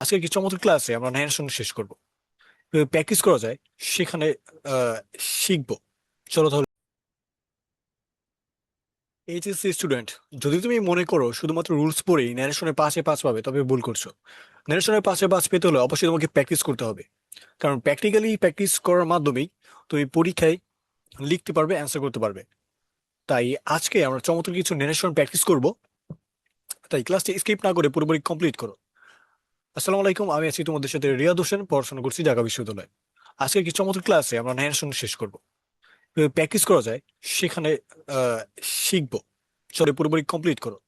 আজকে কি চমৎকার ক্লাসে আমরা ন্যারেশন শেষ করব। প্র্যাকটিস করা যায় সেখানে আহ, শিখবো। চলো তাহলে। এইচএসসি স্টুডেন্ট, যদি তুমি মনে করো শুধুমাত্র রুলস পড়েই ন্যারেশনের পাশে পাস পাবে তবে ভুল করছো। ন্যারেশনের পাশে পাস পেতে হলে অবশ্যই তোমাকে প্র্যাকটিস করতে হবে, কারণ প্র্যাকটিক্যালি প্র্যাকটিস করার মাধ্যমেই তুমি পরীক্ষায় লিখতে পারবে, অ্যান্সার করতে পারবে। তাই আজকে আমরা চমৎকার কিছু ন্যারেশন প্র্যাকটিস করব। তাই ক্লাসটি স্কিপ না করে পুরোপুরি কমপ্লিট করো। আসসালামু আলাইকুম, আমি আছি তোমাদের সাথে রিয়াদ হোসেন, পড়াশোনা করছি ঢাকা বিশ্ববিদ্যালয়ে। আজকে কি চমৎকার ক্লাসে আমরা ন্যারেশন শেষ করব। প্র্যাকটিস করা যায় সেখানে আহ, শিখবো। চলে পুরোপুরি কমপ্লিট করো।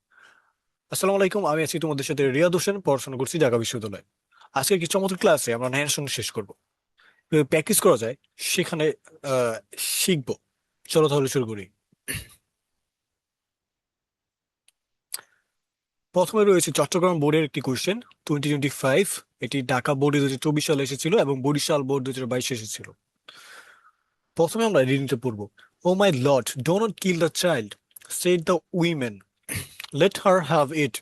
আসসালামু আলাইকুম, আমি আছি তোমাদের সাথে রিয়াদ হোসেন, পড়াশোনা করছি ঢাকা বিশ্ববিদ্যালয়ে। আজকে কি চমৎকার ক্লাসে আমরা ন্যারেশন শেষ করব। প্র্যাকটিস করা যায় সেখানে আহ, শিখবো। চলো তাহলে শুরু করি। প্রথমে রয়েছে চট্টগ্রাম বোর্ডের একটি কোশ্চেন, 2025। এটি ঢাকা বোর্ডে 2024 সালে এসেছিল এবং বরিশাল বোর্ড 2022 এসেছিল। প্রথমে আমরা রিডিংটা পড়বো। Oh my lord, do not kill the child, said the women, let her have it.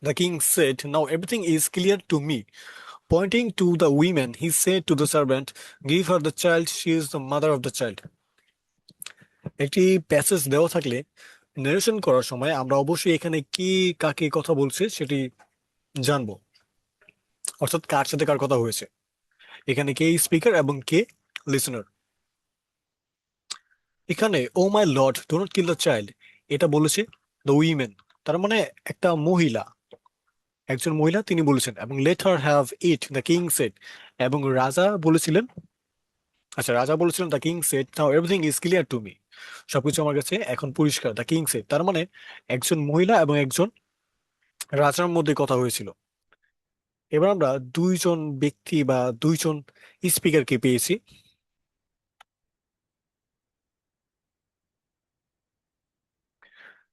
The king said, now everything is clear to me. Pointing to the women, he said to the servant, give her the child, she is the mother of the child. একটি passage দেওয়া থাকলে narration করার সময় আমরা অবশ্যই এখানে কে কাকে কথা বলছে সেটি জানবো, অর্থাৎ কার সাথে কার কথা হয়েছে। এখানে কে স্পিকার এবং কে লিসনার। এখানে oh my lord do not kill the child, এটা বলেছে দ্য উইমেন, তার মানে একটা মহিলা, একজন মহিলা তিনি বলেছেন। এবং let her have it the king said, এবং রাজা বলেছিলেন, আচ্ছা রাজা বলেছিলেন the king said now everything is clear to me, সবকিছু আমার কাছে এখন পরিষ্কার। দ্য কিং সেড তার মানে একজন মহিলা এবং একজন রাজার মধ্যে কথা হয়েছিল। এবার আমরা দুইজন ব্যক্তি বা দুইজন স্পিকারকে পেয়েছি।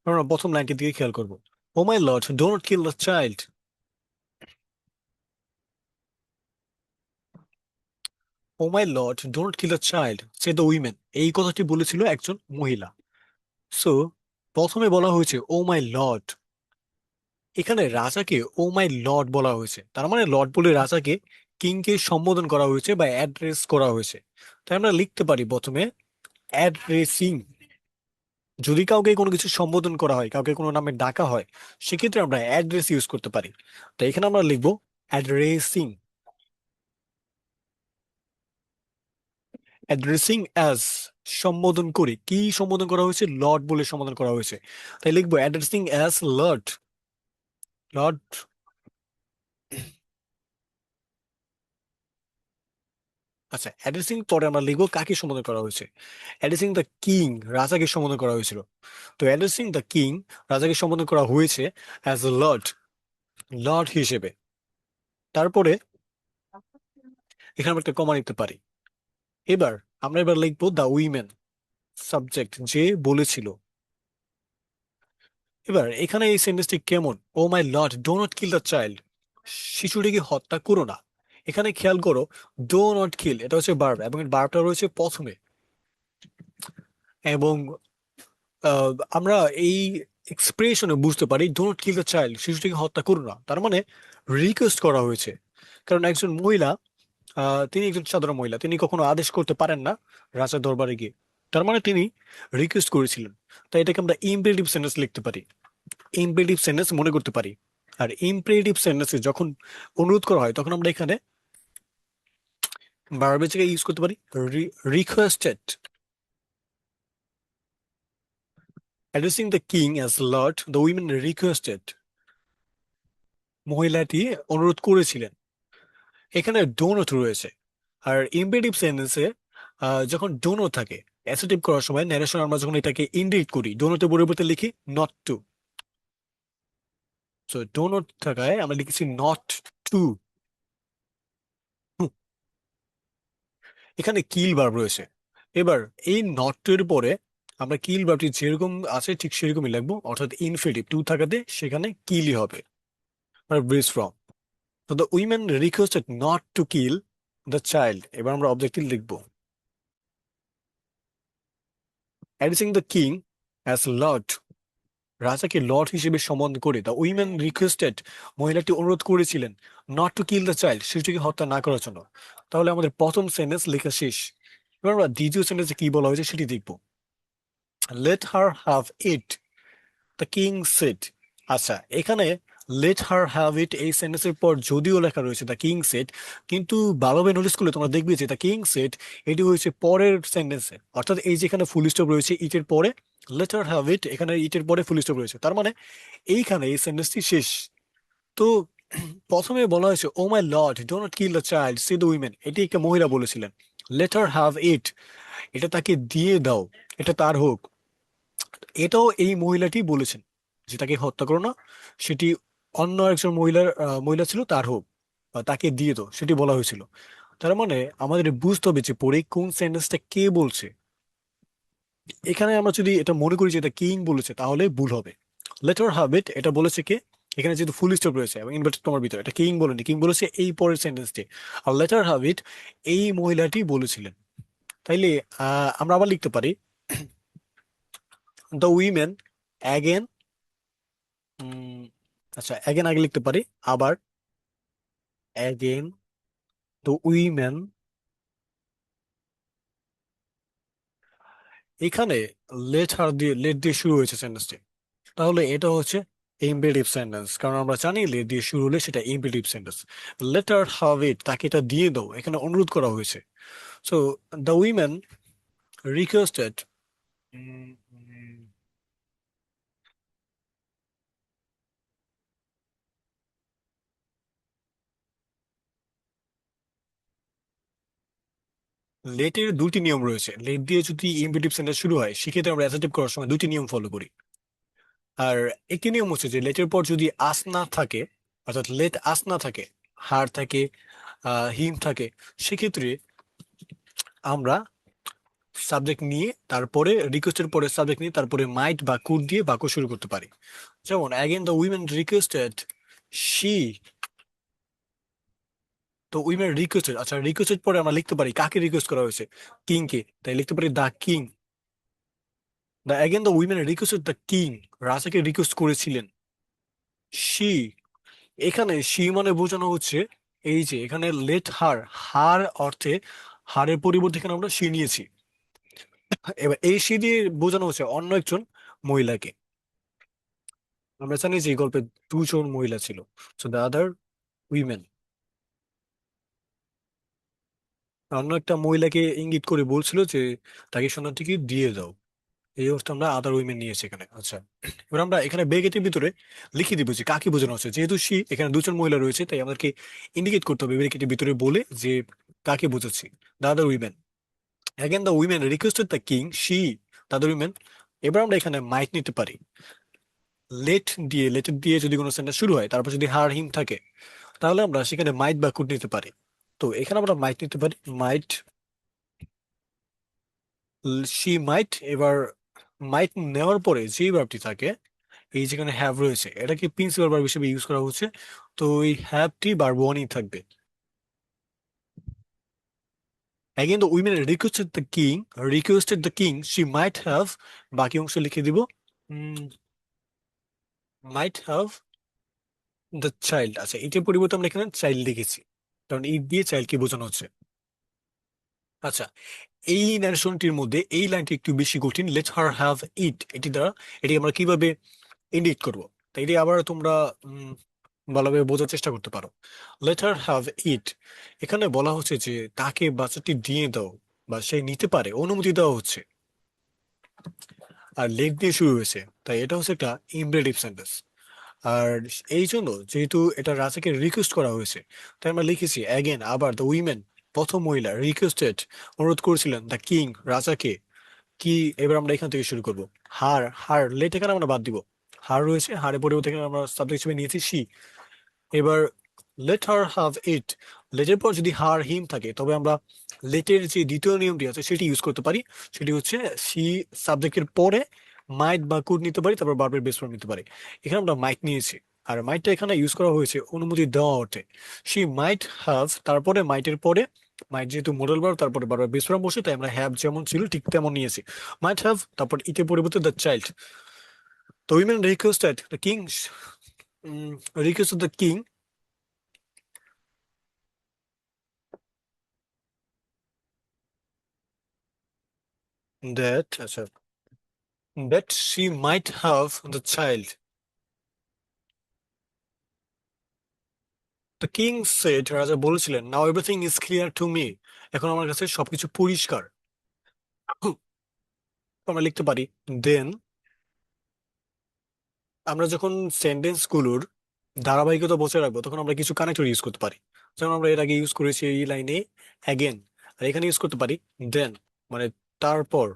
আমরা প্রথম লাইনটির দিকে খেয়াল করব। Oh my lord do not kill the child, oh my lord do not kill the child said the women, এই কথাটি বলেছিল একজন মহিলা। সো প্রথমে বলা হয়েছে ও মাই লর্ড, এখানে রাজাকে ও মাই লর্ড বলা হয়েছে, তার মানে লর্ড বলে রাজাকে, কিংকে সম্বোধন করা হয়েছে বা অ্যাড্রেস করা হয়েছে। তাই আমরা লিখতে পারি প্রথমে অ্যাড্রেসিং। যদি কাউকে কোনো কিছু সম্বোধন করা হয়, কাউকে কোনো নামে ডাকা হয়, সেক্ষেত্রে আমরা অ্যাড্রেস ইউজ করতে পারি। তো এখানে আমরা লিখবো অ্যাড্রেসিং। অ্যাড্রেসিং অ্যাজ, সম্বোধন করে, কি সম্বোধন করা হয়েছে, লর্ড বলে সম্বোধন করা হয়েছে। তাই লিখবো অ্যাড্রেসিং অ্যাজ লর্ড। লর্ড। আচ্ছা, অ্যাড্রেসিং পরে আমরা লিখবো কাকে সম্বোধন করা হয়েছে। অ্যাড্রেসিং দ্য কিং, রাজাকে সম্বোধন করা হয়েছিল। তো অ্যাড্রেসিং দ্য কিং, রাজাকে সম্বোধন করা হয়েছে অ্যাজ লর্ড, লর্ড হিসেবে। তারপরে এখানে আমরা একটা কমা নিতে পারি। এবার আমরা এবার লিখবো দ্য উইমেন, সাবজেক্ট যে বলেছিল। এবার এখানে এই সেন্টেন্সটি কেমন, oh my lord do not kill the child, শিশুটিকে হত্যা করো না। এখানে খেয়াল করো, ডো নট কিল এটা হচ্ছে ভার্ব এবং ভার্বটা রয়েছে প্রথমে। এবং আমরা এই এক্সপ্রেশনে বুঝতে পারি do not kill the child, শিশুটিকে হত্যা করো না, তার মানে রিকোয়েস্ট করা হয়েছে। কারণ একজন মহিলা, তিনি একজন সাধারণ মহিলা, তিনি কখনো আদেশ করতে পারেন না রাজার দরবারে গিয়ে, তার মানে তিনি রিকোয়েস্ট করেছিলেন। তাই এটাকে আমরা ইম্পেরেটিভ সেন্টেন্স লিখতে পারি, ইম্পেরেটিভ সেন্টেন্স মনে করতে পারি। আর ইম্পেরেটিভ সেন্টেন্সে যখন অনুরোধ করা হয় তখন আমরা এখানে ভার্বের জায়গায় ইউজ করতে পারি requested. Addressing the king as Lord the women requested, মহিলাটি অনুরোধ করেছিলেন। এখানে ডোনট রয়েছে। আর ইম্পেরেটিভ সেন্টেন্সে যখন ডোনট থাকে, অ্যাসেটিভ করার সময় ন্যারেশন আমরা যখন এটাকে ইন্ডিকেট করি, ডোনটের পরিবর্তে লিখি নট টু। সো ডোনট থাকায় আমরা লিখেছি নট টু। এখানে কিল ভার্ব রয়েছে। এবার এই নট টু এর পরে আমরা কিল ভার্বটি যেরকম আছে ঠিক সেরকমই লিখবো, অর্থাৎ ইনফিনিটিভ টু থাকাতে সেখানে কিলই হবে। ব্রিজ ফ্রম, তো the women requested not to kill the child. এবার আমরা অবজেক্টিভ লিখবো addressing the king as Lord রাজাকে লর্ড হিসেবে সম্বোধন করে দ্য উইমেন রিকোয়েস্টেড, মহিলাটি অনুরোধ করেছিলেন not to kill the child, শিশুটিকে হত্যা না করার জন্য। তাহলে আমাদের প্রথম সেন্টেন্স লেখা শেষ। এবার আমরা দ্বিতীয় সেন্টেন্সে কি বলা হয়েছে সেটি দেখবো। Let her have it, the king said. আচ্ছা, এখানে লেট হার হ্যাভ ইট এই সেন্টেন্সের পর যদিও লেখা রয়েছে দ্য কিং সেড, কিন্তু ভালোভাবে নোটিস করলে তোমরা দেখবে যে দ্য কিং সেড এটি হয়েছে পরের সেন্টেন্সে, অর্থাৎ এই যেখানে ফুল স্টপ রয়েছে ইটের পরে, লেট হার হ্যাভ ইট এখানে ইটের পরে ফুল স্টপ রয়েছে, তার মানে এইখানে এই সেন্টেন্সটি শেষ। তো প্রথমে বলা হয়েছে oh my lord do not kill the child said the women, এটি একটা মহিলা বলেছিলেন। লেট হার হ্যাভ ইট, এটা তাকে দিয়ে দাও, এটা তার হোক। এটাও এই মহিলাটি বলেছেন যে তাকে হত্যা করো না, সেটি অন্য একজন মহিলা ছিল, তার হোক বা তাকে দিয়ে দাও, সেটি বলা হয়েছিল। তার মানে আমাদের বুঝতে হবে যে পরে কোন সেন্টেন্সটা কে বলছে। এখানে আমরা যদি এটা মনে করি যে এটা কিং বলেছে তাহলে ভুল হবে। লেটার হ্যাবিট এটা বলেছে কে, এখানে যেহেতু ফুল স্টপ রয়েছে এবং ইনভার্টেড কমার ভিতরে, এটা কিং বলেনি, কিং বলেছে এই পরের সেন্টেন্সটি। আর লেটার হ্যাবিট এই মহিলাটি বলেছিলেন। তাইলে আমরা আবার লিখতে পারি দ্য উইমেন অ্যাগেন, আচ্ছা অ্যাগেন আগে লিখতে পারি, আবার অ্যাগেন দ্য উইমেন। এখানে লেট দিয়ে শুরু হয়েছে সেন্টেন্সটি, তাহলে এটা হচ্ছে ইম্পেরেটিভ সেন্টেন্স, কারণ আমরা জানি লেট দিয়ে শুরু হলে সেটা imperative sentence. Letter have it, তাকে এটা দিয়ে দাও, এখানে অনুরোধ করা হয়েছে। সো দ্য উইমেন রিকোয়েস্টেড, লেটের দুটি নিয়ম রয়েছে। লেট দিয়ে যদি ইম্পেরেটিভ সেন্টেন্স শুরু হয় সেক্ষেত্রে আমরা অ্যাসার্টিভ করার সময় দুটি নিয়ম ফলো করি। আর একটি নিয়ম হচ্ছে যে লেটের পর যদি আস না থাকে, অর্থাৎ লেট আস না থাকে, হার থাকে, হিম থাকে, সেক্ষেত্রে আমরা সাবজেক্ট নিয়ে তারপরে রিকোয়েস্টের পরে সাবজেক্ট নিয়ে তারপরে মাইট বা কুড দিয়ে বাক্য শুরু করতে পারি। যেমন again the women requested she, তো উইমেন রিকোয়েস্টেড, আচ্ছা রিকোয়েস্টেড পরে আমরা লিখতে পারি কাকে রিকোয়েস্ট করা হয়েছে, কিং কে, তাই লিখতে পারি the king. The again the women requested the king, রাজাকে রিকোয়েস্ট করেছিলেন। শি, এখানে শি মানে বোঝানো হচ্ছে এই যে এখানে লেট হার, হার অর্থে হারের পরিবর্তে এখানে আমরা শি নিয়েছি। এবার এই শি দিয়ে বোঝানো হচ্ছে অন্য একজন মহিলাকে। আমরা জানি যে এই গল্পে দুজন মহিলা ছিল, সো দ্য আদার উইমেন, অন্য একটা মহিলাকে ইঙ্গিত করে বলছিল যে তাকে সন্তানটিকে দিয়ে দাও, এই অর্থে আমরা আদার উইমেন নিয়েছি এখানে। আচ্ছা, এবার আমরা এখানে ব্রেকেটের ভিতরে লিখে দিব যে কাকে বোঝানো হচ্ছে, যেহেতু সে এখানে দুজন মহিলা রয়েছে তাই আমাদেরকে ইন্ডিকেট করতে হবে ব্রেকেটের ভিতরে বলে যে কাকে বোঝাচ্ছি, the other women. Again the women requested the king she, the other women. এবার আমরা এখানে মাইট নিতে পারি, লেটের দিয়ে যদি কোনো সেন্টেন্স শুরু হয় তারপর যদি হার হিম থাকে তাহলে আমরা সেখানে মাইট বা কুড নিতে পারি। তো এখানে আমরা মাইট নিতে পারি, মাইট, শি মাইট। এবার মাইট নেওয়ার পরে যে ভার্বটি থাকে, এই যেখানে হ্যাভ রয়েছে এটাকে প্রিন্সিপাল ভার্ব হিসেবে ইউজ করা হচ্ছে, তো এই হ্যাভটি ভার্ব ওয়ানই থাকবে। Again the women requested the king she might have, বাকি অংশ লিখে দিব মাইট হ্যাভ দ্য চাইল্ড। আচ্ছা, এটার পরিবর্তে আমরা এখানে চাইল্ড লিখেছি, কারণ ইট দিয়ে চাইল্ডকে বোঝানো হচ্ছে। আচ্ছা, এই ন্যারেশনটির মধ্যে এই লাইনটি একটু বেশি কঠিন, লেট হার হ্যাভ ইট, এটি দ্বারা এটি আমরা কিভাবে ইন্ডিকেট করবো, তাই এটি আবার তোমরা ভালোভাবে বোঝার চেষ্টা করতে পারো। লেট হার হ্যাভ ইট, এখানে বলা হচ্ছে যে তাকে বাচ্চাটি দিয়ে দাও বা সে নিতে পারে, অনুমতি দেওয়া হচ্ছে। আর লেট দিয়ে শুরু হয়েছে তাই এটা হচ্ছে একটা ইমপ্রেটিভ সেন্টেন্স। আর এই জন্য যেহেতু এটা রাজাকে রিকোয়েস্ট করা হয়েছে তাই আমরা লিখেছি অ্যাগেন, আবার দ্য উইমেন, প্রথম মহিলা রিকোয়েস্টেড অনুরোধ করেছিলেন দ্য কিং, রাজাকে কি। এবার আমরা এখান থেকে শুরু করব। হার, হার লেট এখানে আমরা বাদ দিব, হার রয়েছে, হারের পরিবর্তে এখানে আমরা সাবজেক্ট হিসেবে নিয়েছি শি। এবার লেট হার হ্যাভ ইট, লেটের পর যদি হার হিম থাকে তবে আমরা লেটের যে দ্বিতীয় নিয়মটি আছে সেটি ইউজ করতে পারি, সেটি হচ্ছে সি সাবজেক্টের পরে মাইট বা কুড নিতে পারি, তারপর বারবার বেস ফর্ম নিতে পারি। এখানে আমরা মাইট নিয়েছি, আর মাইটটা এখানে ইউজ করা হয়েছে অনুমতি দেওয়া অর্থে। সি মাইট হ্যাভ, তারপরে মাইটের পরে মাইট যেহেতু মোডাল ভার্ব তারপরে বারবার বেস ফর্ম বসে তাই আমরা হ্যাভ যেমন ছিল ঠিক তেমন নিয়েছি। মাইট হ্যাভ, তারপর ইটের পরিবর্তে the child. The women requested the king, requested the king that, আচ্ছা, that she might have the child. The king said, রাজা বলেছিলেন, now everything is clear to me. এখন আমার কাছে সবকিছু পরিষ্কার। তো আমরা লিখতে পারি দেন। আমরা যখন সেন্টেন্স গুলোর ধারাবাহিকতা বজায় রাখবো তখন আমরা কিছু কানেক্টর ইউজ করতে পারি। যেমন আমরা এর আগে ইউজ করেছি এই লাইনে অ্যাগেন, আর এখানে ইউজ করতে পারি দেন, মানে তারপর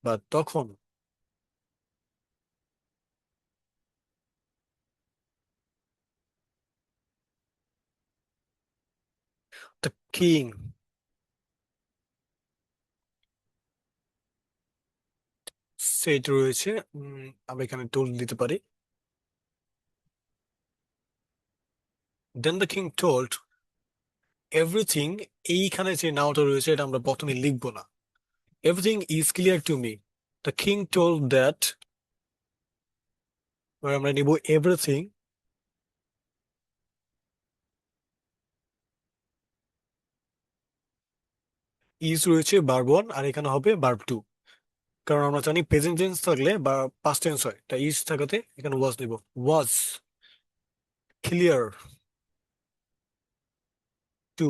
বা তখন। দ্য কিং সেট রয়েছে, আমরা এখানে টোল দিতে পারি। দেন দ্য কিং টোল্ড এভরিথিং, এইখানে যে নাওটা রয়েছে এটা আমরা প্রথমে লিখবো না। Everything is clear to me, the king told that, আমরা নিব এভরিথিং ইজ রয়েছে ভার্ব ওয়ান, আর এখানে হবে ভার্ব টু। কারণ আমরা জানি প্রেজেন্ট টেন্স থাকলে বা পাস্ট টেন্স হয়, তাই ইজ থাকাতে এখানে ওয়াজ নিব। ওয়াজ ক্লিয়ার টু,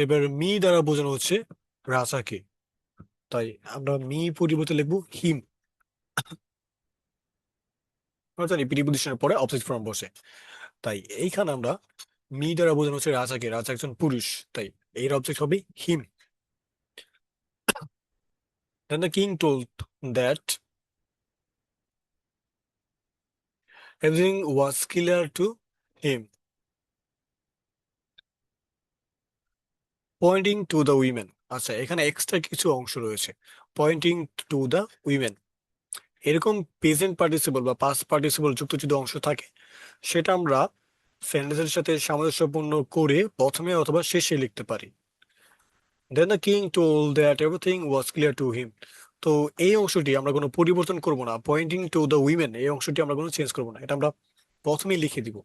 এবার মি দ্বারা বোঝানো হচ্ছে রাজাকে, তাই আমরা মি পরিবর্তে লিখবো হিম। আমরা জানি প্রিপজিশনের পরে অবজেক্ট ফর্ম বসে, তাই এইখানে আমরা মি দ্বারা বোঝানো হচ্ছে রাজাকে, রাজা একজন পুরুষ, তাই এর অবজেক্ট হবে হিম। Then the king told that everything was clear to him, pointing to the women. আচ্ছা, এখানে এক্সট্রা কিছু অংশ রয়েছে, পয়েন্টিং টু দ্য উইমেন। এরকম প্রেজেন্ট পার্টিসিপল বা পাস্ট পার্টিসিপল যুক্ত যদি অংশ থাকে সেটা আমরা সেন্টেন্সের সাথে সামঞ্জস্যপূর্ণ করে প্রথমে অথবা শেষে লিখতে পারি। Then the king told that everything was clear to him. তো এই অংশটি আমরা কোনো পরিবর্তন করব না, পয়েন্টিং টু দ্য উইমেন এই অংশটি আমরা কোনো চেঞ্জ করব না, এটা আমরা প্রথমেই লিখে দিব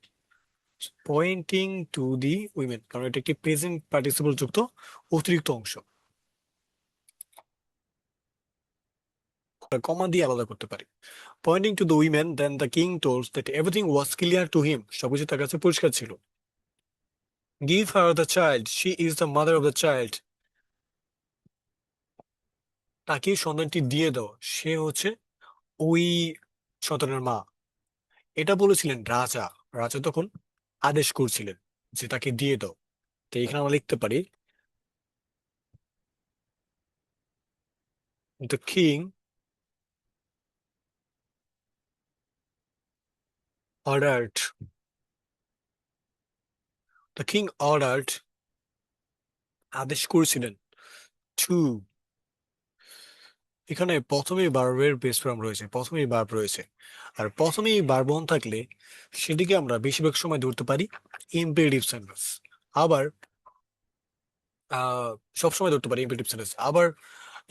পয়েন্টিং টু দি উইমেন, কারণ এটা একটি প্রেজেন্ট পার্টিসিপল যুক্ত অতিরিক্ত অংশ। কমা দিয়ে আলাদা করতে পারি। Pointing to the women then the king told that everything was clear to him, সবকিছু তার কাছে পরিষ্কার ছিল। Give her the child, she is the mother of the child, তাকে সন্তানটি দিয়ে দাও, সে হচ্ছে ওই সন্তানের মা। এটা বলেছিলেন রাজা, রাজা তখন আদেশ করছিলেন যে তাকে দিয়ে দাও। তো এখানে আমরা লিখতে পারি the king ordered, the king ordered আদেশ করেছিলেন টু, এখানে প্রথমেই ভার্বের বেস ফর্ম রয়েছে, প্রথমেই ভার্ব রয়েছে, আর প্রথমেই ভার্ব অন থাকলে সেটিকে আমরা বেশিরভাগ সময় ধরতে পারি ইম্পেরেটিভ সেন্টেন্স। আবার সবসময় ধরতে পারি ইম্পেরেটিভ সেন্টেন্স। আবার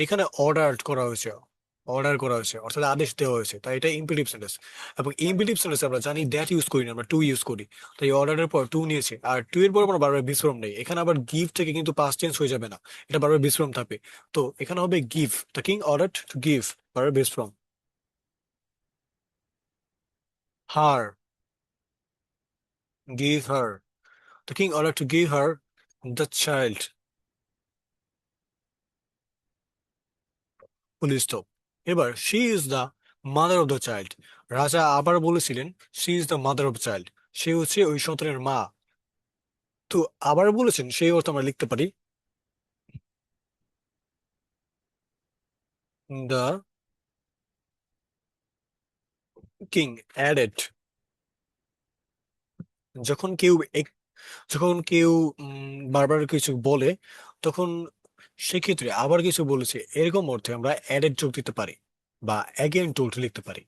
এখানে অর্ডার করা হয়েছে, অর্ডার করা হয়েছে অর্থাৎ আদেশ দেওয়া হয়েছে, তাই এটা ইম্পেরেটিভ সেন্টেন্স। এবং ইম্পেরেটিভ সেন্টেন্স আমরা জানি দ্যাট ইউজ করি না, আমরা টু ইউজ করি, তাই অর্ডারের পর টু নিয়েছে, আর টু এর পর আমরা বারবার বিশ্রাম নেই। এখানে আবার গিভ থেকে কিন্তু পাস্ট টেন্স হয়ে যাবে না, এটা বারবার বিশ্রাম থাকবে। তো এখানে হবে give, the king order to give, বারবার বিশ্রাম। Her, give her, the king order to give her the child, full stop. এবার she is the mother of the child, রাজা আবার বলেছিলেন she is the mother of child, সে হচ্ছে ওই সন্তানের মা। তো আবার বলেছেন সেই অর্থ আমরা লিখতে পারি দ্য কিং অ্যাডেড। যখন কেউ যখন কেউ বারবার কিছু বলে তখন সেক্ষেত্রে আবার কিছু বলেছে এরকম অর্থে আমরা অ্যাডেড যোগ দিতে পারি বা অ্যাগেন টোল্ড লিখতে পারি।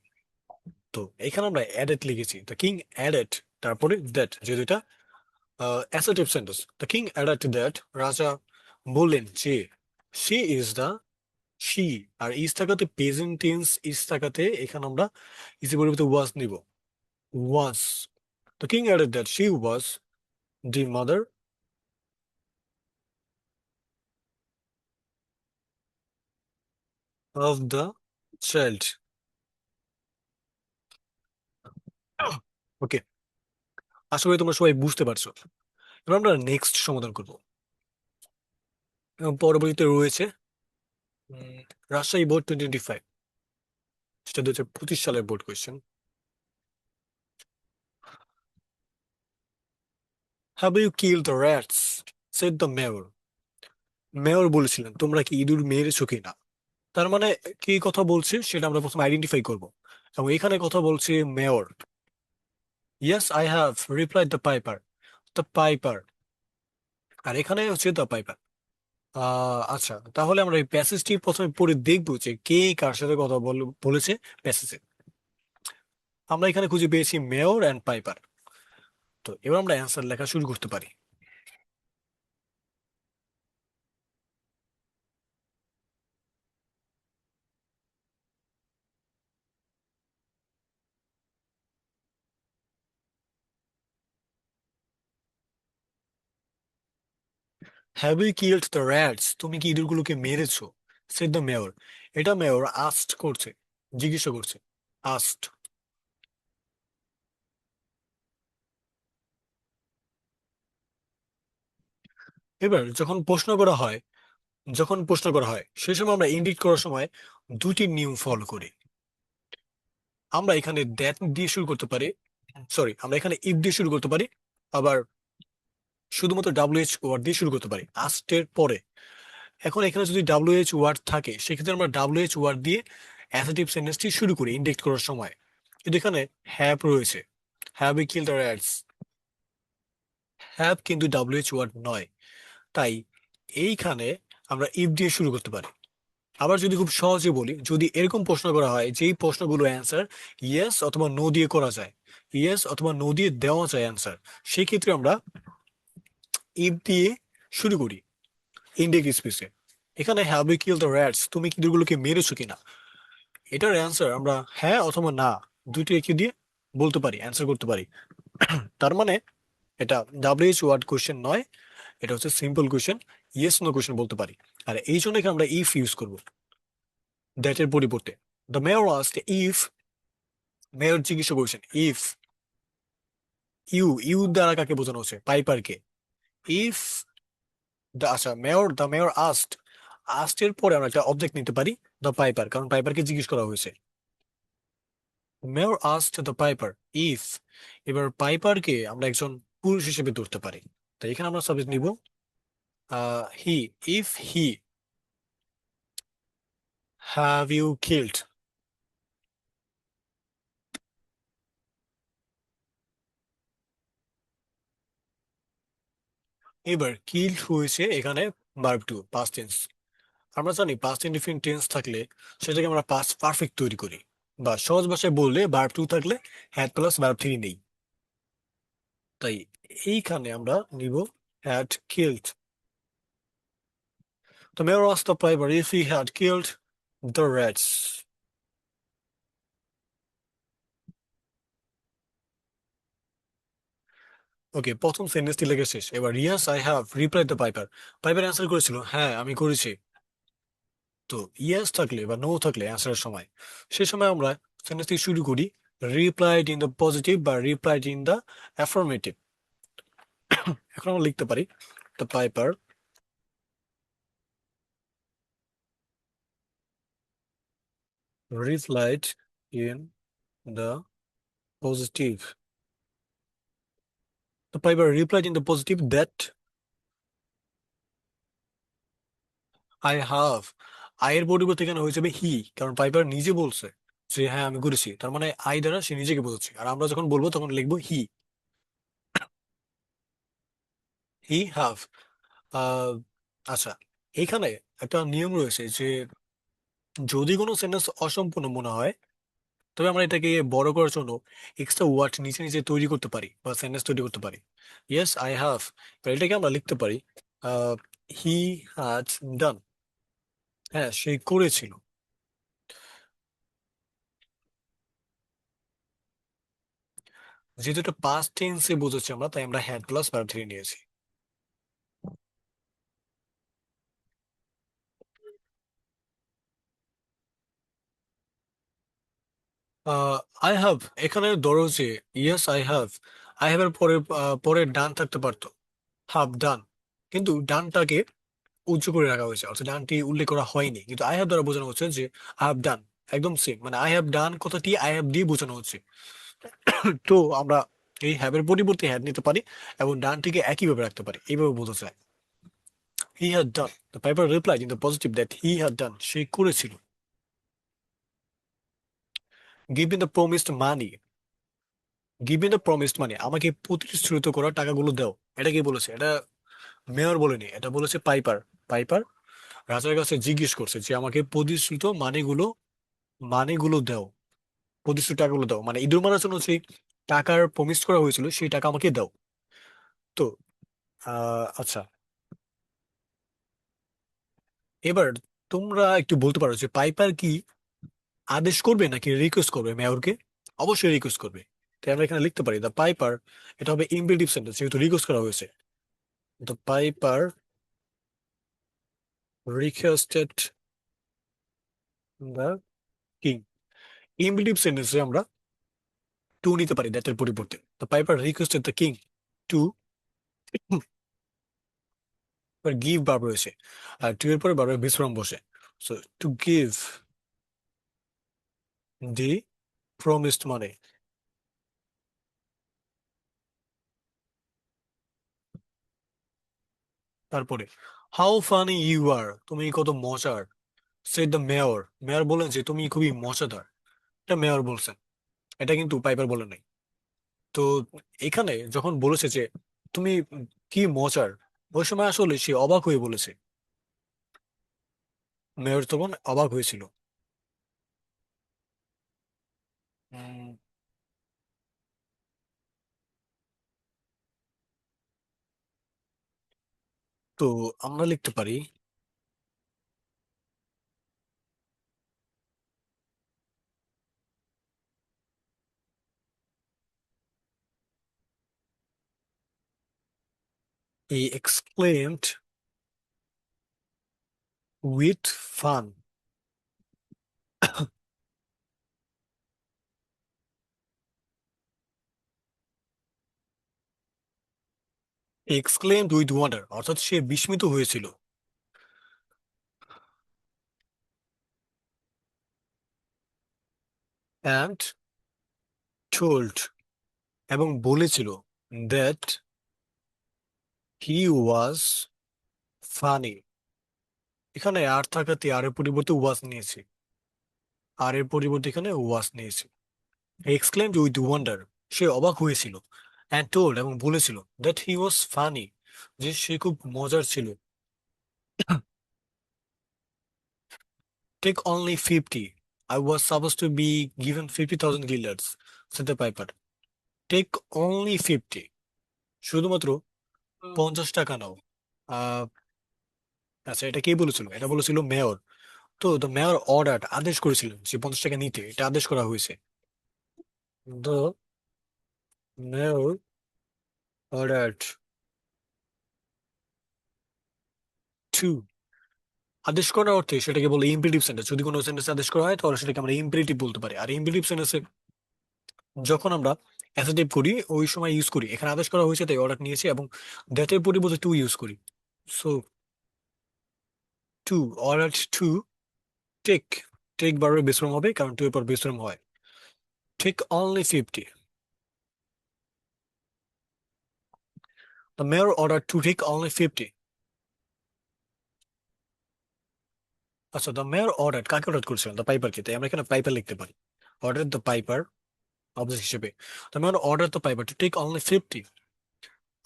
তো এখানে আমরা অ্যাডেড লিখেছি, দ্য কিং অ্যাডেড, তারপরে দ্যাট, যেহেতু এটা assertive sentence. The king added that, রাজা বললেন যে শি ইজ দ্য শি, আর ইজ থাকাতে প্রেজেন্ট টেন্স, ইজ থাকাতে এখানে আমরা ইজের পরিবর্তে ওয়াজ নিব। Was, the king added that she was the mother of the child. Okay, আশা করি তোমরা সবাই বুঝতে পারছো। এবার আমরা নেক্সট সমাধান করব। এবং পরবর্তীতে রয়েছে উম, রাজশাহী বোর্ড 2025, সেটা 2025 সালের board question. Have you kill the rats, said the mayor. Mayor বলেছিলেন তোমরা কি ইঁদুর মেরেছো কিনা। তার মানে কি কথা বলছে সেটা আমরা প্রথমে আইডেন্টিফাই করব। এবং এখানে কথা বলছে mayor. Yes I have replied the piper, the piper, আর এখানে হচ্ছে দ্য পাইপার। আচ্ছা, তাহলে আমরা এই প্যাসেজটি প্রথমে পড়ে দেখবো যে কে কার সাথে কথা বলেছে প্যাসেজে। আমরা এখানে খুঁজে পেয়েছি মেয়র অ্যান্ড পাইপার। তো এবার আমরা অ্যান্সার লেখা শুরু করতে পারি। Have you killed the rats, তুমি কি ইঁদুরগুলোকে মেরেছো, সেড দ্য মেয়র। এটা মেয়র আস্ট করছে, জিজ্ঞাসা করছে, আস্ট। এবার যখন প্রশ্ন করা হয় সেই সময় আমরা ইন্ডিকেট করার সময় দুটি নিয়ম ফলো করি। আমরা এখানে দ্যাট দিয়ে শুরু করতে পারি, সরি আমরা এখানে ইফ দিয়ে শুরু করতে পারি, আবার শুধুমাত্র ডাব্লিউএইচ ওয়ার্ড দিয়ে শুরু করতে পারি আস্টের পরে। এখন এখানে যদি ডাব্লিউএইচ ওয়ার্ড থাকে সেক্ষেত্রে আমরা ডাব্লিউএইচ ওয়ার্ড দিয়ে অ্যাসার্টিভ সেন্টেন্সটি শুরু করি ইন্ডিকেট করার সময়। কিন্তু এখানে হ্যাভ রয়েছে, have you kill the rats, have কিন্তু ডাব্লিউএইচ ওয়ার্ড নয়, তাই এইখানে আমরা ইফ দিয়ে শুরু করতে পারি। আবার যদি খুব সহজে বলি, যদি এরকম প্রশ্ন করা হয় যেই প্রশ্নগুলো অ্যান্সার ইয়েস অথবা নো দিয়ে করা যায়, ইয়েস অথবা নো দিয়ে দেওয়া যায় অ্যান্সার, সেই ক্ষেত্রে আমরা ইফ দিয়ে শুরু করি ইন্ডিকেট স্পেসে। এখানে have you kill the rats, তুমি কি ইঁদুরগুলোকে মেরেছো কিনা, এটার অ্যান্সার আমরা হ্যাঁ অথবা না দুইটি একই দিয়ে বলতে পারি, অ্যান্সার করতে পারি। তার মানে এটা ডাব্লিউএইচ ওয়ার্ড কোশ্চেন নয়, এটা হচ্ছে simple question, yes no question বলতে পারি। আর এই জন্য এখানে আমরা ইফ ইউজ করবো দ্যাট এর পরিবর্তে। The mayor asked if, mayor জিজ্ঞাসা করছেন ইফ, ইউ দ্বারা কাকে বোঝানো হচ্ছে, পাইপারকে। ইফ আচ্ছা দ্য মেয়র আস্কড, আস্কড এর পরে আমরা একটা অবজেক্ট নিতে পারি দ্য পাইপার, কারণ পাইপারকে জিজ্ঞেস করা হয়েছে। Mayor asked the piper if, এবার পাইপারকে আমরা একজন পুরুষ হিসেবে ধরতে পারি, তাই এখানে আমরা সাবজেক্ট নিব he, if he have you killed. এবার কিল্ড হয়েছে এখানে ভার্ব টু, পাস্ট টেন্স। আমরা জানি পাস্ট ইনডিফিনিট টেন্স থাকলে সেটাকে আমরা পাস্ট পারফেক্ট তৈরি করি, বা সহজ ভাষায় বললে ভার্ব টু থাকলে হ্যাড প্লাস ভার্ব থ্রি নেই। তাই এইখানে আমরা নিব had killed. The mayor asked the piper if he had killed the rats. ওকে, প্রথম সেন্টেন্সটি লেগে শেষ। এবার yes I have replied the piper, piper answer করেছিল হ্যাঁ আমি করেছি। তো ইয়েস থাকলে বা নো থাকলে অ্যান্সারের সময়, সে সময় আমরা সেন্টেন্সটি শুরু করি রিপ্লাইড ইন দ্য পজিটিভ বা রিপ্লাইড ইন দ্য অ্যাফার্মেটিভ। এখন আমরা লিখতে পারি the piper replied in the positive, the piper replied in the positive that I have. আয়ের পরিবর্তে এখানে হয়ে যাবে হি, কারণ পাইপার নিজে বলছে যে হ্যাঁ আমি করেছি, তার মানে আই দ্বারা সে নিজেকে বোঝাচ্ছে, আর আমরা যখন বলবো তখন লিখবো হি, হি হ্যাভ। আচ্ছা, এখানে একটা নিয়ম রয়েছে যে যদি কোনো সেন্টেন্স অসম্পূর্ণ মনে হয় তবে আমরা এটাকে বড় করার জন্য এক্সট্রা ওয়ার্ড নিচে নিচে তৈরি করতে পারি বা সেন্টেন্স তৈরি করতে পারি। ইয়েস আই হ্যাভ, এটাকে আমরা লিখতে পারি হি হ্যাজ ডান। হ্যাঁ, সে করেছিল। যেহেতু এটা পাস্ট টেন্সে বুঝেছি আমরা, তাই আমরা হ্যাড প্লাস ভার্ব থ্রি নিয়েছি। আই হ্যাভ, এখানে ধরো যে yes I have, I have এর পরে পরে ডান থাকতে পারতো, হাভ ডান, কিন্তু ডানটাকে উচ্চ করে রাখা হয়েছে, অর্থাৎ ডানটি উল্লেখ করা হয়নি, কিন্তু আই হ্যাভ দ্বারা বোঝানো হচ্ছে যে আই হ্যাভ ডান। একদম সেম, মানে আই হ্যাভ ডান কথাটি আই হ্যাভ দিয়ে বোঝানো হচ্ছে। তো আমরা এই হ্যাভ এর পরিবর্তে হ্যাড নিতে পারি এবং ডানটিকে একইভাবে রাখতে পারি, এইভাবে বোঝা যায়। He had done, the piper replied in the positive that he had done, সে করেছিল। Give in the promised money, give in the promised money, আমাকে প্রতিশ্রুত করা টাকাগুলো দাও। এটা কি বলেছে? এটা মেয়র বলেনি, এটা বলেছে পাইপার। পাইপার রাজার কাছে জিজ্ঞেস করছে যে আমাকে প্রতিশ্রুত মানিগুলো, মানিগুলো দাও, প্রতিশ্রুত টাকাগুলো দাও, মানে ইঁদুর মারার জন্য যে টাকার প্রমিস করা হয়েছিল সেই টাকা আমাকে দাও। তো আচ্ছা, এবার তোমরা একটু বলতে পারো যে পাইপার কি আদেশ করবে নাকি রিকোয়েস্ট করবে মেয়রকে? অবশ্যই রিকোয়েস্ট করবে। তাই আমরা এখানে লিখতে পারি দ্য পাইপার, এটা হবে ইম্পেরেটিভ সেন্টেন্স যেহেতু রিকোয়েস্ট করা হয়েছে। The piper requested the king. Imperative সেন্টেন্সে আমরা টু নিতে পারি দ্যাটের পরিবর্তে। The piper requested the king to, give verb রয়েছে, আর টু এর পরে ভার্বের বিশ্রাম বসে। So to give the promised money. তারপরে হাউ ফানি ইউ আর, তুমি কত মজার। সেড দ্য মেয়র, মেয়র বলেন যে তুমি খুবই মজাদার। এটা মেয়র বলছেন, এটা কিন্তু পাইপার বলে নাই। তো এখানে যখন বলেছে যে তুমি কি মজার, ওই সময় আসলে সে অবাক হয়ে বলেছে, মেয়র তখন অবাক হয়েছিল। উম, তো আমরা লিখতে পারি he exclaimed with fun. He exclaimed with wonder, অর্থাৎ সে বিস্মিত হয়েছিল। And told, এবং বলেছিল that he was funny। এখানে আর থাকাতে আর এর পরিবর্তে ওয়াজ নিয়েছি, আর এর পরিবর্তে এখানে ওয়াজ নিয়েছি। He exclaimed with wonder, সে অবাক হয়েছিল। And told, এবং বলেছিল that he was funny, যে সে খুব মজার ছিল। Take only 50, I was supposed to be given 50,000 guilders, said the piper. Take only 50, শুধুমাত্র 50 টাকা নাও। আহ আচ্ছা, এটা কে বলেছিল? এটা বলেছিল মেয়র। তো দ্য মেয়র অর্ডার, আদেশ করেছিলেন যে 50 টাকা নিতে, এটা আদেশ করা হয়েছে। দ্য মেয়র অর্ডার টু, আদেশ করার অর্থে সেটাকে বলে ইম্পেরেটিভ সেন্টেন্স। যদি কোনো সেন্টেন্স আদেশ করা হয় তাহলে সেটাকে আমরা ইম্পেরেটিভ বলতে পারি। আর ইম্পেরেটিভ সেন্টেন্সে যখন আমরা অ্যাসেটিভ করি ওই সময় ইউজ করি, এখানে আদেশ করা হয়েছে তাই অর্ডার নিয়েছি, এবং দ্যাটের পরিবর্তে টু ইউজ করি। So to, order to take, take বারে বিশ্রাম হবে কারণ টু এর পর বিশ্রাম হয়। Take only 50, the mayor order to take only 50। আচ্ছা, দ্য মেয়র অর্ডার কাকে অর্ডার করেছিলেন? দ্য পাইপারকে, তাই আমরা এখানে পাইপার লিখতে পারি। অর্ডার দ্য পাইপার অবজেক্ট হিসেবে। The mayor order the piper to take only 50,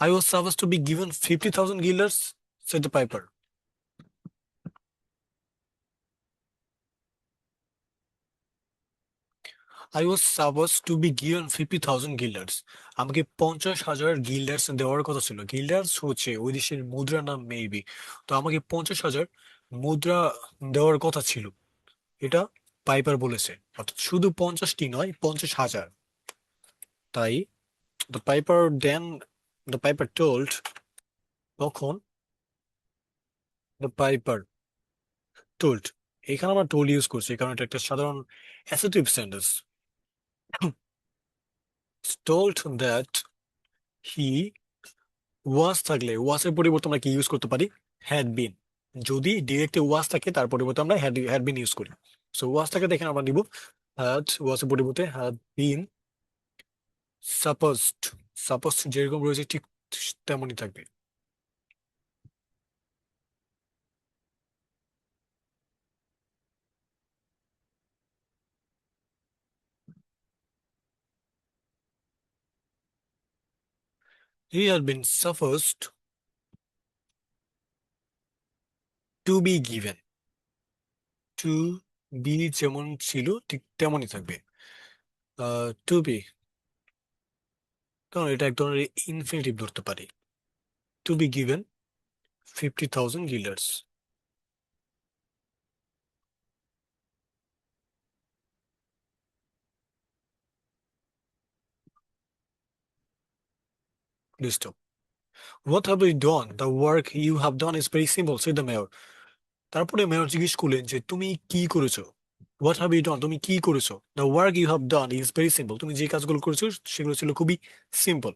I was supposed to be given 50,000 guilders, said the piper. I was supposed to be given 50,000 guilders. আমাকে 50,000 গিল্ডার্স দেওয়ার কথা ছিল। গিল্ডার্স হচ্ছে ওই দেশের মুদ্রা নাম মেবি। তো আমাকে 50,000 মুদ্রা দেওয়ার কথা ছিল, এটা পাইপার বলেছে। অর্থাৎ শুধু 50টি নয়, 50,000। তাই the piper then, the piper told, তখন দ্য পাইপার টোল্ড, এখানে আমরা টোল্ড ইউজ করছি কারণ এটা একটা সাধারণ assertive sentence. Told that he was থাকলে ওয়াজের পরিবর্তে আমরা কি ইউজ করতে পারি? Had been. যদি ডিরেক্টে ওয়াজ থাকে তার পরিবর্তে আমরা হ্যাড হ্যাড বিন ইউজ করি। সো ওয়াজটাকে দেখে আমরা নিব হ্যাড, ওয়াজের পরিবর্তে হ্যাড বিন সাপোজড। সাপোজড যেরকম রয়েছে ঠিক তেমনই থাকবে। He had been supposed to be given. To be যেমন ছিল ঠিক তেমনই থাকবে। টু বি, কারণ এটা এক ধরনের ইনফিনিটিভ ধরতে পারি। To be given 50,000 guilders. List, what have you done? The work you have done is very simple, said the mayor. তারপরে মেয়র জিজ্ঞেস করলেন যে তুমি কি করেছো? What have you done? তুমি কি করেছো? The work you have done is very simple. তুমি যে কাজগুলো করেছো সেগুলো ছিল খুবই simple.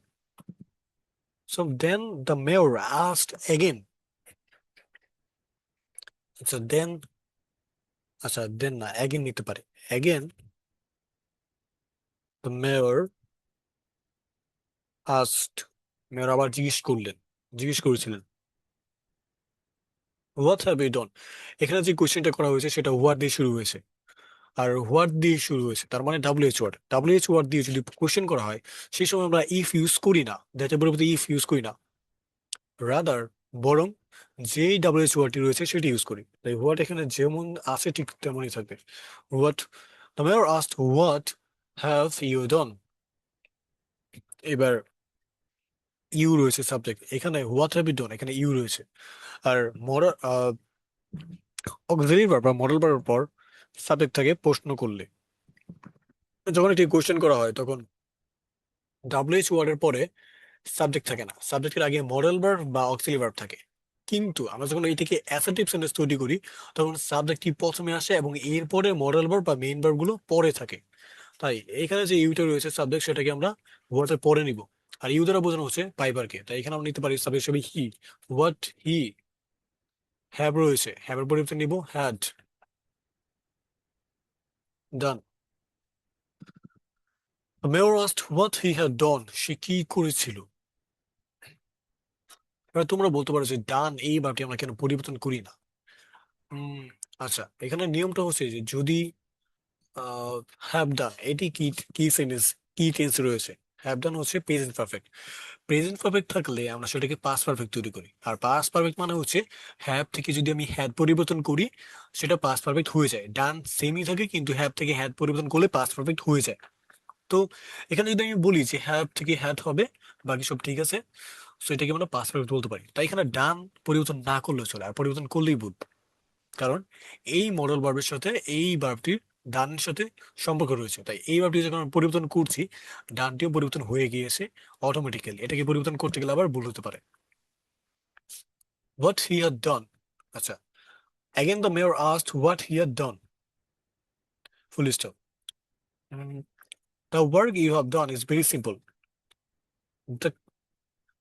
So then the mayor asked again. আচ্ছা দেন, আচ্ছা দেন না, again নিতে পারে। Again the mayor asked, mayor আবার জিজ্ঞেস করলেন, জিজ্ঞেস করেছিলেন হোয়াট হ্যাভ ইউ ডন। এখানে যে কোশ্চেনটা করা হয়েছে সেটা হোয়াট দিয়ে শুরু হয়েছে, আর হোয়াট দিয়ে শুরু হয়েছে তার মানে ডাব্লিউএইচ ওয়ার্ড। ডাব্লিউএইচ ওয়ার্ড দিয়ে যদি কোশ্চেন করা হয় সেই সময় আমরা ইফ ইউজ করি না, দ্যাটের পরিবর্তে ইফ ইউজ করি না, রাদার বরং যেই ডাব্লিউএইচ ওয়ার্ডটি রয়েছে সেটি ইউজ করি। তাই হোয়াট এখানে যেমন আছে ঠিক তেমনই থাকবে। What, the mayor asked what have you done. এবার ইউ রয়েছে সাবজেক্ট, এখানে হোয়াট হ্যাভ ইউ ডন, এখানে ইউ রয়েছে। আর মডাল অক্সিলারি ভার্ব বা মডেল ভার্বের পর সাবজেক্ট থাকে প্রশ্ন করলে। যখন এটি কোশ্চেন করা হয় তখন ডাব্লিউএইচ ওয়ার্ডের পরে সাবজেক্ট থাকে না, সাবজেক্টের আগে মডেল ভার্ব বা অক্সিলারি ভার্ব থাকে। কিন্তু আমরা যখন এইটাকে অ্যাসার্টিভ সেন্টেন্স তৈরি করি তখন সাবজেক্টটি প্রথমে আসে এবং এরপরে মডেল ভার্ব বা মেইন ভার্ব গুলো পরে থাকে। তাই এখানে যে ইউটা রয়েছে সাবজেক্ট সেটাকে আমরা হোয়াটের পরে নিব। আর ইউ দ্বারা বোঝানো হচ্ছে পাইবারকে, তাই এখানে আমরা নিতে পারি সাবজেক্ট হিসেবে হি। হোয়াট হি হ্যাভ রয়েছে, হ্যাভের পরিবর্তে নিব had done. Mayor asked what he had done, সে কি করেছিল। এবার তোমরা বলতে পারো যে ডান এই ভার্বটি আমরা কেন পরিবর্তন করি না? উম আচ্ছা, এখানে নিয়মটা হচ্ছে যে যদি হ্যাভ ডান এটি কি, কি সেন্টেন্স, কি টেন্স রয়েছে। হ্যাভ ডান হচ্ছে প্রেজেন্ট পারফেক্ট। প্রেজেন্ট পারফেক্ট থাকলে আমরা সেটাকে পাস্ট পারফেক্ট তৈরি করি। আর পাস্ট পারফেক্ট মানে হচ্ছে হ্যাভ থেকে যদি আমি হ্যাড পরিবর্তন করি সেটা পাস্ট পারফেক্ট হয়ে যায়। ডান সেমই থাকে কিন্তু হ্যাভ থেকে হ্যাড পরিবর্তন করলে পাস্ট পারফেক্ট হয়ে যায়। তো এখানে যদি আমি বলি যে হ্যাভ থেকে হ্যাড হবে, বাকি সব ঠিক আছে, তো এটাকে আমরা পাস্ট পারফেক্ট বলতে পারি। তাই এখানে ডান পরিবর্তন না করলেও চলে, আর পরিবর্তন করলেই ভুল। কারণ এই মডেল ভার্বের সাথে এই ভার্বটির ডানের সাথে সম্পর্ক রয়েছে, তাই এই ভার্বটি যখন আমরা পরিবর্তন করছি ডানটিও পরিবর্তন হয়ে গিয়েছে অটোমেটিক্যালি। এটাকে পরিবর্তন করতে গেলে আবার ভুল হতে পারে। হোয়াট হি হ্যাড ডন, আচ্ছা again the mayor asked what he had done, full stop. The work you have done is very simple, the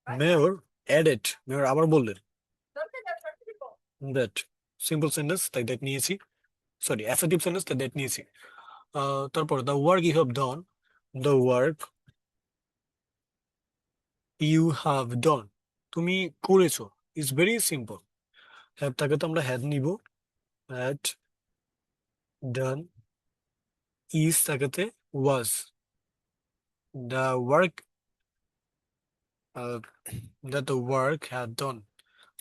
mayor added, mayor আবার বললেন that, simple sentence তাই that নিয়েছি, সরি assertive sentence তাই that নিয়েছি। তারপর the work you have done, the work you have done, তুমি করেছো, is very simple। Have তাকে তো আমরা হ্যাড নিব, হ্যাড ডান। ইজ তাকাতে was, the work, that the work had done.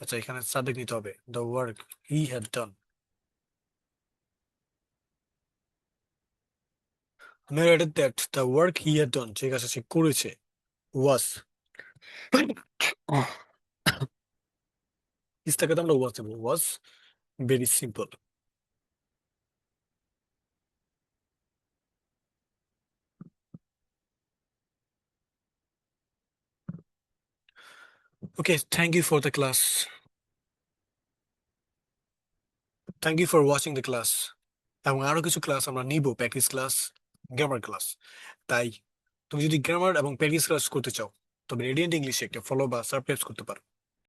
আচ্ছা এখানে সাবজেক্ট নিতে হবে, the work he had done. Mayor added that the work he had done, যে কাজটা সে করেছে, ওয়াজ। ইজ তাকাতে আমরা ওয়াজ দেবো, was very simple. Okay, thank you for the class. Thank you for watching the class. এবং আরো কিছু ক্লাস আমরা নিব, প্র্যাকটিস ক্লাস, গ্রামার ক্লাস। তাই তুমি যদি গ্রামার এবং প্র্যাকটিস ক্লাস করতে চাও তবে রেডিয়েন্ট ইংলিশে একটা ফলো বা সাবস্ক্রাইব করতে পারো।